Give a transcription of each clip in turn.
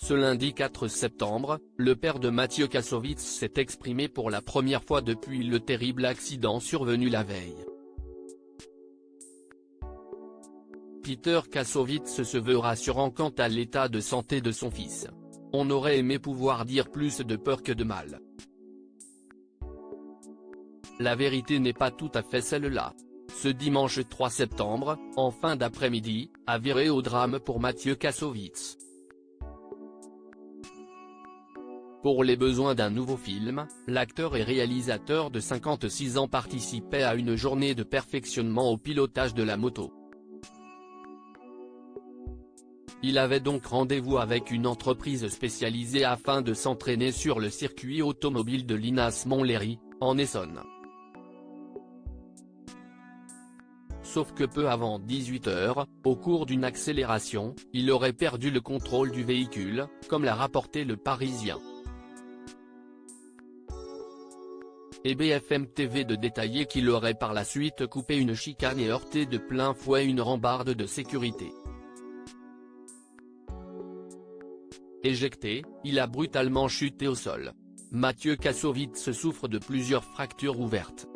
Ce lundi 4 septembre, le père de Mathieu Kassovitz s'est exprimé pour la première fois depuis le terrible accident survenu la veille. Peter Kassovitz se veut rassurant quant à l'état de santé de son fils. On aurait aimé pouvoir dire plus de peur que de mal. La vérité n'est pas tout à fait celle-là. Ce dimanche 3 septembre, en fin d'après-midi, a viré au drame pour Mathieu Kassovitz. Pour les besoins d'un nouveau film, l'acteur et réalisateur de 56 ans participait à une journée de perfectionnement au pilotage de la moto. Il avait donc rendez-vous avec une entreprise spécialisée afin de s'entraîner sur le circuit automobile de Linas-Montlhéry, en Essonne. Sauf que peu avant 18 h, au cours d'une accélération, il aurait perdu le contrôle du véhicule, comme l'a rapporté Le Parisien. Et BFM TV de détailler qu'il aurait par la suite coupé une chicane et heurté de plein fouet une rambarde de sécurité. Éjecté, il a brutalement chuté au sol. Mathieu Kassovitz souffre de plusieurs fractures ouvertes.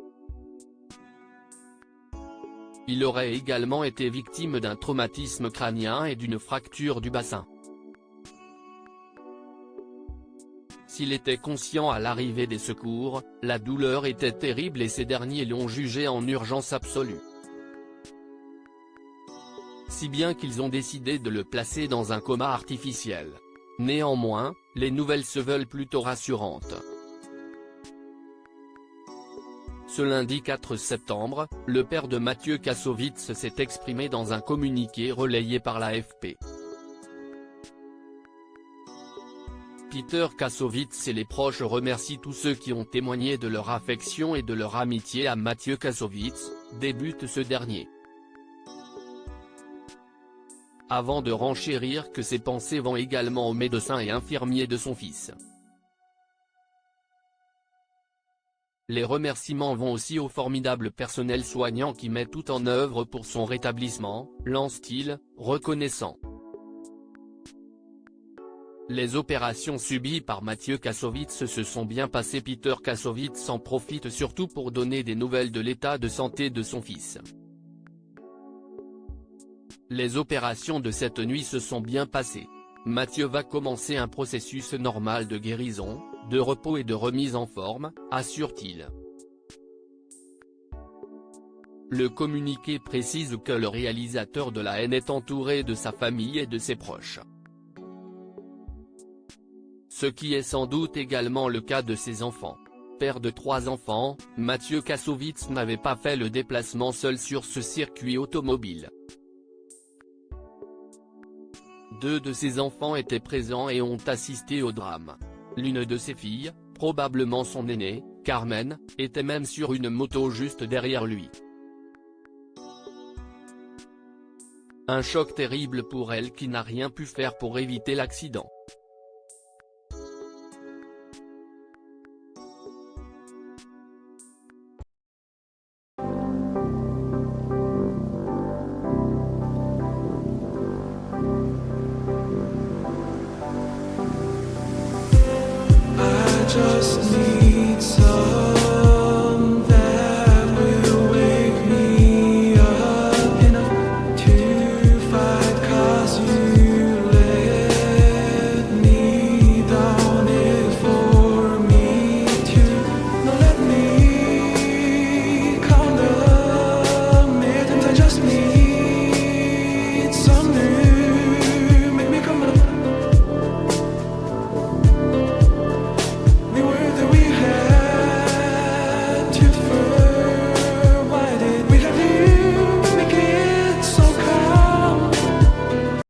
Il aurait également été victime d'un traumatisme crânien et d'une fracture du bassin. S'il était conscient à l'arrivée des secours, la douleur était terrible et ces derniers l'ont jugé en urgence absolue. Si bien qu'ils ont décidé de le placer dans un coma artificiel. Néanmoins, les nouvelles se veulent plutôt rassurantes. Ce lundi 4 septembre, le père de Mathieu Kassovitz s'est exprimé dans un communiqué relayé par l'AFP. Peter Kassovitz et les proches remercient tous ceux qui ont témoigné de leur affection et de leur amitié à Mathieu Kassovitz, débute ce dernier. Avant de renchérir que ses pensées vont également aux médecins et infirmiers de son fils. Les remerciements vont aussi au formidable personnel soignant qui met tout en œuvre pour son rétablissement, lance-t-il, reconnaissant. Les opérations subies par Mathieu Kassovitz se sont bien passées. Peter Kassovitz en profite surtout pour donner des nouvelles de l'état de santé de son fils. Les opérations de cette nuit se sont bien passées. Mathieu va commencer un processus normal de guérison, de repos et de remise en forme, assure-t-il. Le communiqué précise que le réalisateur de la haine est entouré de sa famille et de ses proches. Ce qui est sans doute également le cas de ses enfants. Père de 3 enfants, Mathieu Kassovitz n'avait pas fait le déplacement seul sur ce circuit automobile. 2 de ses enfants étaient présents et ont assisté au drame. L'une de ses filles, probablement son aînée, Carmen, était même sur une moto juste derrière lui. Un choc terrible pour elle qui n'a rien pu faire pour éviter l'accident.